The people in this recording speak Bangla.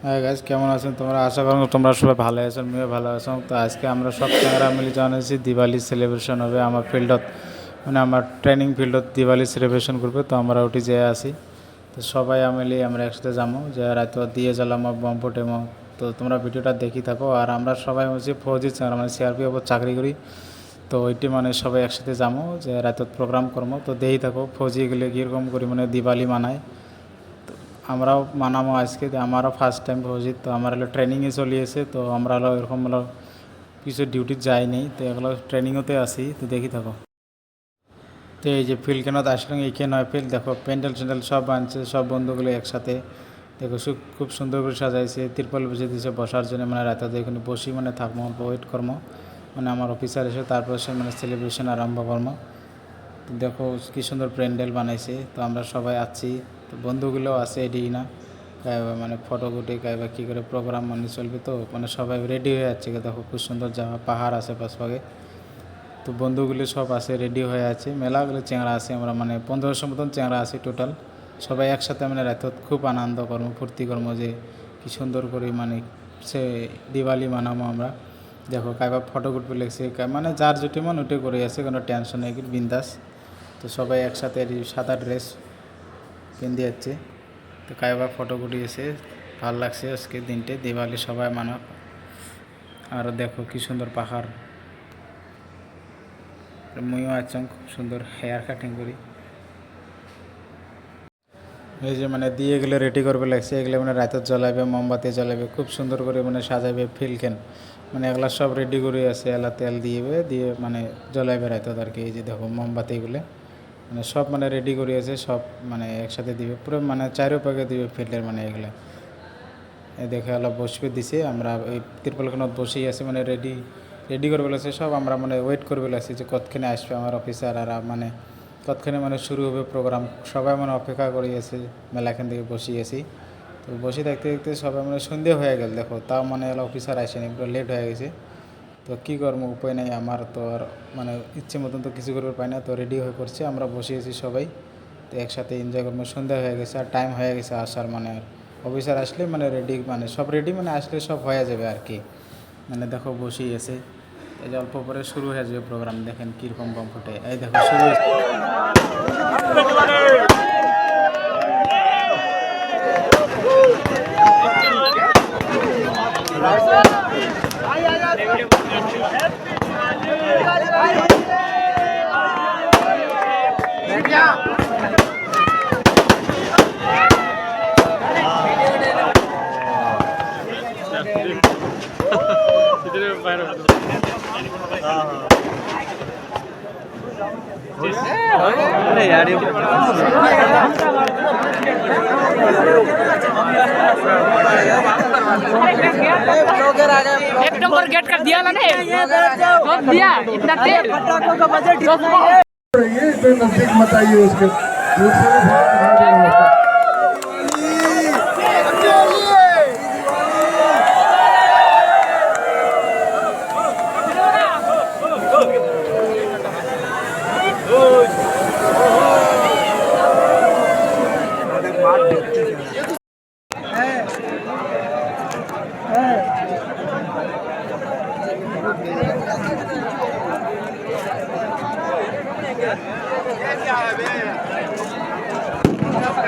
হ্যাঁ গাইস, কেমন আছেন তোমরা? আশা করি তোমরা সবাই ভালো আছেন, আমিও ভালো আছো। তো আজকে আমরা সব ক্যামেরা মিলে জানাচ্ছি দিওয়ালি সেলিব্রেশন হবে আমার ফিল্ডত, মানে আমার ট্রেনিং ফিল্ডত দিওয়ালি সেলিব্রেশন করবে। তো আমরা ওটি যেয়ে আসি, তো সবাই মিলে আমরা একসাথে যাবো, যে রাতে দিয়ে জ্বালামো বম ফুটেমো। তো তোমরা ভিডিওটা দেখি থাকো। আর আমরা সবাই হচ্ছে ফৌজি মানে সিআরপি ওপর চাকরি করি, তো ওইটি মানে সবাই একসাথে যাবো, যে রাতে প্রোগ্রাম করবো। তো দেখি থাকো ফৌজিগুলো কীরকম করি মানে দিওয়ালি মানায়। আমরাও মানামো আজকে, আমারও ফার্স্ট টাইম ফৌজিত। তো আমার হলো ট্রেনিংয়ে চলিয়েছে, তো আমরা হলো এরকম হলো কিছু ডিউটি যাই নেই, তো এগুলো ট্রেনিংতে আসি। তো দেখি থাকো। তো এই যে ফিল্ড কেন আসলে এইখানে নয় ফিল্ড, দেখো প্যান্ডেল ট্যান্ডেল সব আনছে, সব বন্ধুগুলো একসাথে। দেখো খুব সুন্দর করে সাজাইছে, তিরপল বুঝে দিয়েছে বসার জন্য, মানে রাতে এখানে বসি মানে থাকবো, ওয়েট করবো, মানে আমার অফিসার এসে তারপর সে মানে সেলিব্রেশন আরম্ভ করবো। তো দেখো কী সুন্দর প্যান্ডেল বানাইছে। তো আমরা সবাই আছি, তো বন্ধুগুলোও আছে এডি না, মানে ফটো উঠে বা কী করে প্রোগ্রাম মানে চলবে। তো মানে সবাই রেডি হয়ে যাচ্ছে, দেখো খুব সুন্দর জায়গা, পাহাড় আছে পাশে। তো বন্ধুগুলো সব আছে, রেডি হয়ে আছে। মেলাগুলো চেংড়া আছে, আমরা মানে 1500 মতন চেংড়া আছে টোটাল। সবাই একসাথে মানে রাতত খুব আনন্দ করবো, ফুর্তি করবো, যে কী সুন্দর করে মানে সে দিওয়ালি মানাবো আমরা। দেখো কাইবা ফটো উঠবে লেগছে, মানে যার যেটি মন ওইটাই করে আছে, কোনো টেনশন নেই, বিন্দাস। তো সবাই একসাথে সাদা ড্রেস পিন্ধে যাচ্ছে। তো কাইবা ফটো উঠিয়েছে, ভাল লাগছে আজকে দিনটে দিওয়ালি সবাই মানব। আর দেখো কী সুন্দর পাহাড়, মুইও আছং খুব সুন্দর হেয়ার কাটিং করি। এই যে মানে দিয়ে এগুলো রেডি করবে লাগছে, এগুলো মানে রাতের জ্বলাবে, মোমবাতি জ্বলাবে, খুব সুন্দর করে মানে সাজাবে ফিলকেন, মানে এগুলা সব রেডি করে আছে। এলা তেল দিয়ে মানে জ্বলাইবে রাতের আর কি। এই যে দেখো মোমবাতিগুলো মানে সব মানে রেডি করে আছে, সব মানে একসাথে দিবে পুরো, মানে চারোপাকে দিবে ফিল্ডের, মানে এগুলো এই দেখে এলা বসবে দিছে। আমরা ওই তিরপলখানত বসেই আছি, মানে রেডি রেডি করবে লাগছে সব। আমরা মানে ওয়েট করবে লাগছি যে কতক্ষণে আসবে আমার অফিসার, আর মানে কতক্ষণে মানে শুরু হবে প্রোগ্রাম। সবাই মানে অপেক্ষা করে আছে, মেলাখান থেকে বসিয়েছি। তো বসে দেখতে দেখতে সবাই মানে সন্ধে হয়ে গেল, দেখো তাও মানে এলা অফিসার আসেনি, পুরো লেট হয়ে গেছে। তো কী করবো, উপায় নেই আমার তো, আর মানে ইচ্ছে মতন তো কিছু করতে পাই না। তো রেডি হয়ে পড়ছে, আমরা বসিয়েছি সবাই, তো একসাথে এনজয় করবো। সন্ধ্যা হয়ে গেছে আর টাইম হয়ে গেছে আসার, মানে আর অফিসার আসলে মানে রেডি, মানে সব রেডি, মানে আসলে সব হয়ে যাবে আর কি। মানে দেখো বসেই আছে, এই যে অল্প পরে শুরু হয়ে যাবে প্রোগ্রাম। দেখেন কীরকম বম ফুটে, এই দেখো শুরু হয়েছে। अरे यार ये एक नंबर गेट कर दिया ना ने कब दिया इतना तेल पटाखों का बजट इतना है ये तो नजदीक मत आइए उसके दूसरे में भाग देना होता